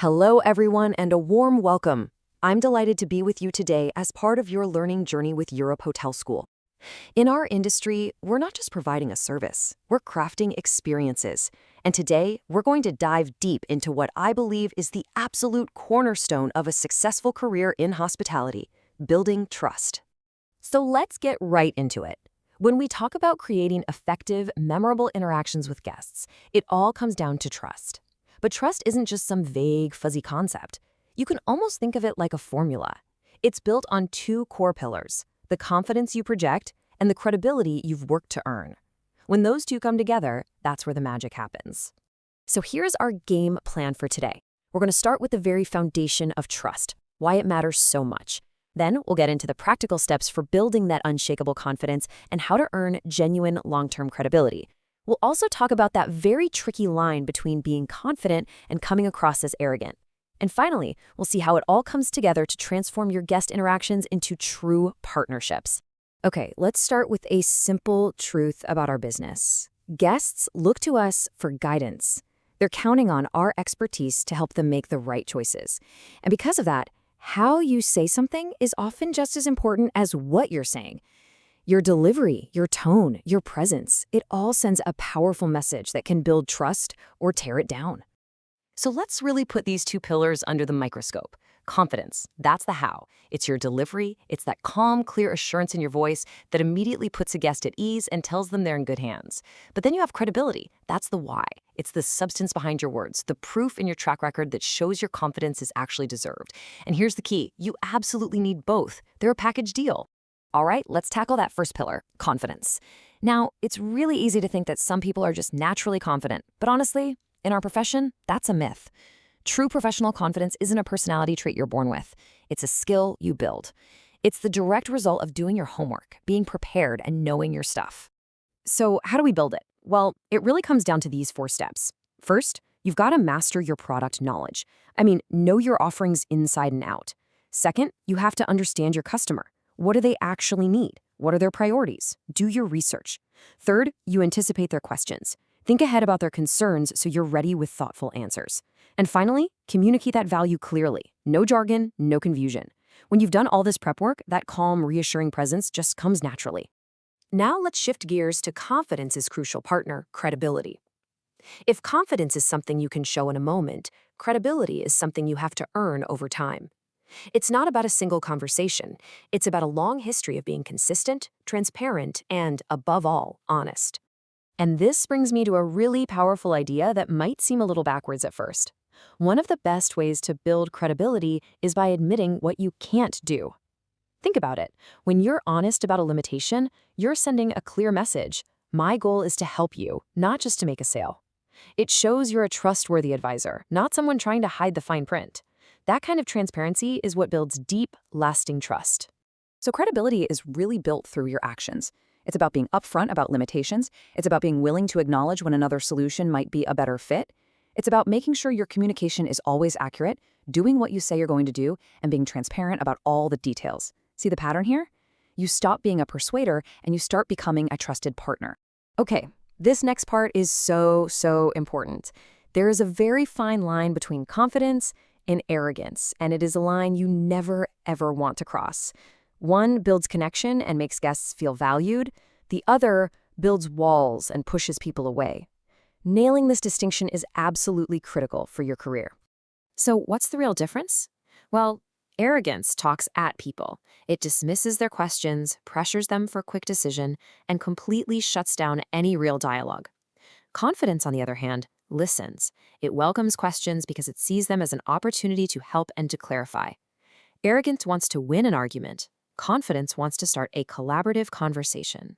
Hello, everyone, and a warm welcome. I'm delighted to be with you today as part of your learning journey with Europe Hotel School. In our industry, we're not just providing a service, we're crafting experiences. And today, we're going to dive deep into what I believe is the absolute cornerstone of a successful career in hospitality: building trust. So let's get right into it. When we talk about creating effective, memorable interactions with guests, it all comes down to trust. But trust isn't just some vague, fuzzy concept. You can almost think of it like a formula. It's built on two core pillars: the confidence you project and the credibility you've worked to earn. When those two come together, that's where the magic happens. So here's our game plan for today. We're going to start with the very foundation of trust, why it matters so much. Then we'll get into the practical steps for building that unshakable confidence and how to earn genuine long-term credibility. We'll also talk about that very tricky line between being confident and coming across as arrogant. And finally, we'll see how it all comes together to transform your guest interactions into true partnerships. Okay, let's start with a simple truth about our business. Guests look to us for guidance. They're counting on our expertise to help them make the right choices. And because of that, how you say something is often just as important as what you're saying. Your delivery, your tone, your presence, it all sends a powerful message that can build trust or tear it down. So let's really put these two pillars under the microscope. Confidence, that's the how. It's your delivery, it's that calm, clear assurance in your voice that immediately puts a guest at ease and tells them they're in good hands. But then you have credibility, that's the why. It's the substance behind your words, the proof in your track record that shows your confidence is actually deserved. And here's the key, you absolutely need both. They're a package deal. All right, let's tackle that first pillar, confidence. Now, it's really easy to think that some people are just naturally confident, but honestly, in our profession, that's a myth. True professional confidence isn't a personality trait you're born with. It's a skill you build. It's the direct result of doing your homework, being prepared, and knowing your stuff. So how do we build it? Well, it really comes down to these 4 steps. First, you've got to master your product knowledge. Know your offerings inside and out. Second, you have to understand your customer. What do they actually need? What are their priorities? Do your research. Third, you anticipate their questions. Think ahead about their concerns so you're ready with thoughtful answers. And finally, communicate that value clearly. No jargon, no confusion. When you've done all this prep work, that calm, reassuring presence just comes naturally. Now let's shift gears to confidence's crucial partner, credibility. If confidence is something you can show in a moment, credibility is something you have to earn over time. It's not about a single conversation. It's about a long history of being consistent, transparent, and, above all, honest. And this brings me to a really powerful idea that might seem a little backwards at first. One of the best ways to build credibility is by admitting what you can't do. Think about it. When you're honest about a limitation, you're sending a clear message. My goal is to help you, not just to make a sale. It shows you're a trustworthy advisor, not someone trying to hide the fine print. That kind of transparency is what builds deep, lasting trust. So credibility is really built through your actions. It's about being upfront about limitations. It's about being willing to acknowledge when another solution might be a better fit. It's about making sure your communication is always accurate, doing what you say you're going to do, and being transparent about all the details. See the pattern here? You stop being a persuader and you start becoming a trusted partner. Okay, this next part is so important. There is a very fine line between confidence and arrogance, and it is a line you never, ever want to cross. One builds connection and makes guests feel valued. The other builds walls and pushes people away. Nailing this distinction is absolutely critical for your career. So what's the real difference? Well, arrogance talks at people. It dismisses their questions, pressures them for a quick decision, and completely shuts down any real dialogue. Confidence, on the other hand, listens. It welcomes questions because it sees them as an opportunity to help and to clarify. Arrogance wants to win an argument. Confidence wants to start a collaborative conversation.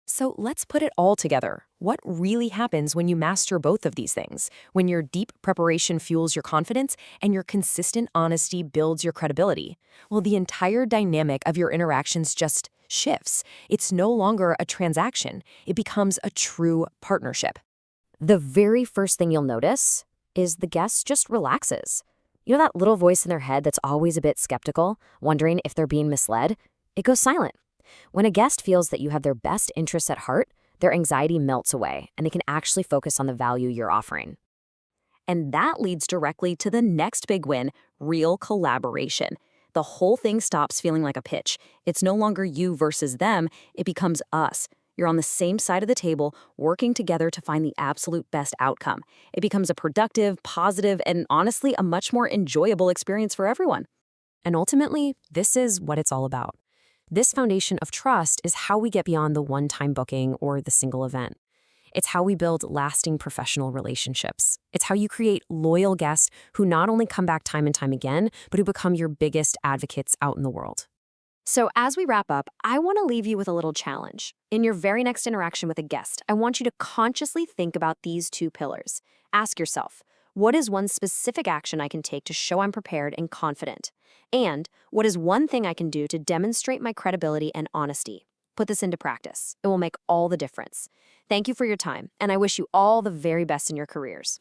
So let's put it all together. What really happens when you master both of these things? When your deep preparation fuels your confidence and your consistent honesty builds your credibility? Well, the entire dynamic of your interactions just shifts. It's no longer a transaction. It becomes a true partnership. The very first thing you'll notice is the guest just relaxes. You know that little voice in their head that's always a bit skeptical, wondering if they're being misled? It goes silent. When a guest feels that you have their best interests at heart, their anxiety melts away, and they can actually focus on the value you're offering. And that leads directly to the next big win, real collaboration. The whole thing stops feeling like a pitch. It's no longer you versus them, it becomes us. You're on the same side of the table, working together to find the absolute best outcome. It becomes a productive, positive, and honestly, a much more enjoyable experience for everyone. And ultimately, this is what it's all about. This foundation of trust is how we get beyond the one-time booking or the single event. It's how we build lasting professional relationships. It's how you create loyal guests who not only come back time and time again, but who become your biggest advocates out in the world. So as we wrap up, I want to leave you with a little challenge. In your very next interaction with a guest, I want you to consciously think about these two pillars. Ask yourself, what is one specific action I can take to show I'm prepared and confident? And what is one thing I can do to demonstrate my credibility and honesty? Put this into practice. It will make all the difference. Thank you for your time, and I wish you all the very best in your careers.